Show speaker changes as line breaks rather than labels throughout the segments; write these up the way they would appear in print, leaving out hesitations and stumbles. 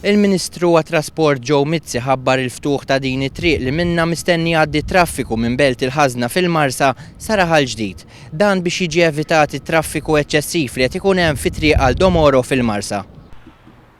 Il-Ministru tat-Transport Joe Mizzi ħabbar il-ftuħ ta' din it-triq li minnha mistenni jgħaddi traffiku minn belt il-ħażna fil-Marsa sa Raħal Ġdid. Dan biex jiġi evitat it-traffiku eċċessiv li qed ikun hemm fit-triq għal-Domoro fil-Marsa.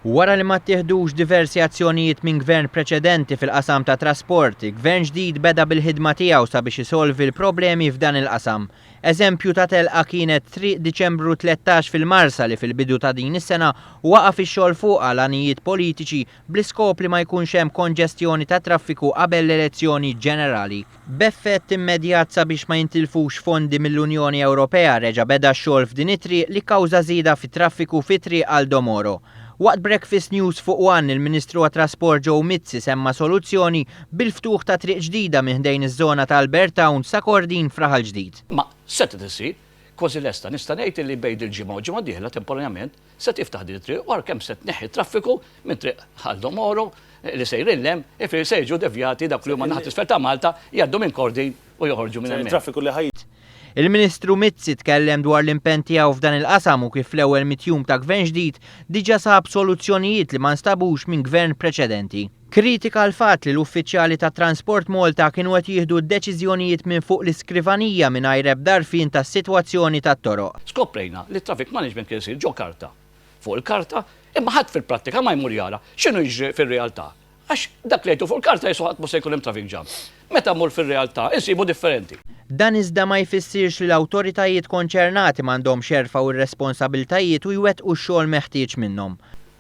Wara li ma ttieħdux diversi azzjonijiet minn gvern preċedenti fil-qasam ta' trasport, Gvern Gdid beda bil-ħidma tiegħu sabiex isolvi l-problemi f'dan il-qasam. Eżempju ta' telqa kienet Triq Diċembru 13 fil-Marsa li fil-bidu ta' din is-sena waqaf ix-xogħol fuqha għal politiċi bl-iskop li ma jkunx hemm konġestjoni ta' traffiku qabel l-elezzjoni ġenerali. B'effett immedjat sabiex ma jintilfux fondi mill-Unjoni Ewropea reġa' beda x-xogħol f'din it-triq li kkawża żieda fit-traffiku fit-triq għal-Domoro. Waqt Breakfast News fuq One, il-Ministru tat-Transport Joe Mizzi semma soluzzjoni bil-ftuħ ta' triq ġdida miħdejn iż-żona tal-Bertown sa Kordin f'Raħal Ġdid.
Ma setet isir, kważi lesta nista' ngħid li bejn il-ġimgħa u ġimgħa dieħla temporanjament se tiftaħ din it-triq wara kemm se tneħħi traffiku minn triq għal-Domoro li se jrillem ifir se jiġu devjati dak li huma naħat isfel ta' Malta jgħaddu minn Kordin u joħorġu minn hemmhekk.
Traffiku li ħajt.
Il-Ministru Mizzi tkellem dwar l-impenn tiegħu f'dan il-qasam u kif l-ewwel mitjum ta' Gvern Ġdid diġà sab soluzzjonijiet li ma nstabux minn gvern preċedenti. Kritika l-fatt li l-uffiċjali tat-Transport Malta kienu qed jieħdu d-deċiżjonijiet minn fuq l-iskrivanija mingħajr ebda għarfien tas-sitwazzjoni tat-toroq.
Skoprejna li traffic management kien isir ġo karta. Fuq il-karta, imma ħadd fil-prattika ma jmur jara x'inhu jiġri fir-realtà. Għax dak li jgħidu fuq il-karta jisuħat mhux se jkun hemm traffic jam. Meta mmur fir-realtà insibu differenti.
Dan iżda ma jfissirx li l-awtoritajiet konċernati m'għandhomx jerfgħu ir-responsabbiltajiet u jwettqu x-xogħol meħtieġ minnhom.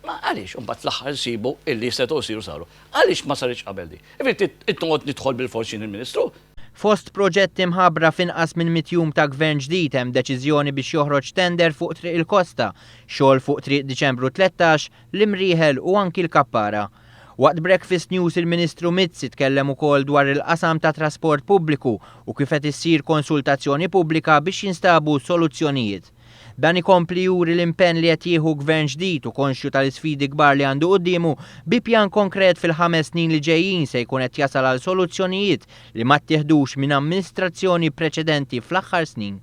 Ma għaliex imbagħad fl-aħħar insibu illi setgħu jsiru saru. Għaliex ma saritx qabel di? Intoqgħod nidħol bil-forsin il-Ministru.
Fost proġetti mħabbra f'inqas minn mitjum ta' Gvern Ġdid hemm deċiżjoni biex joħroġ tender fuq triq il-Kosta, xogħol fuq triq Diċembru 13, l-Imrieħel u anki l-Kappara. Waqt Breakfast News il-Ministru Mizzi tkellem ukoll dwar il-qasam ta' trasport pubbliku u kif qed issir konsultazzjoni pubblika biex jinstabu soluzzjonijiet. Dan ikompli juri l-impenn li qed jieħu Gvern Ġdid u konxju tal-isfidi kbar li għandu qudiemu bi pjan konkret fil-5 snin li ġejjin se jkun qed jasal għal soluzzjonijiet li ma ttieħdux minn amministrazzjoni preċedenti fl-aħħar snin.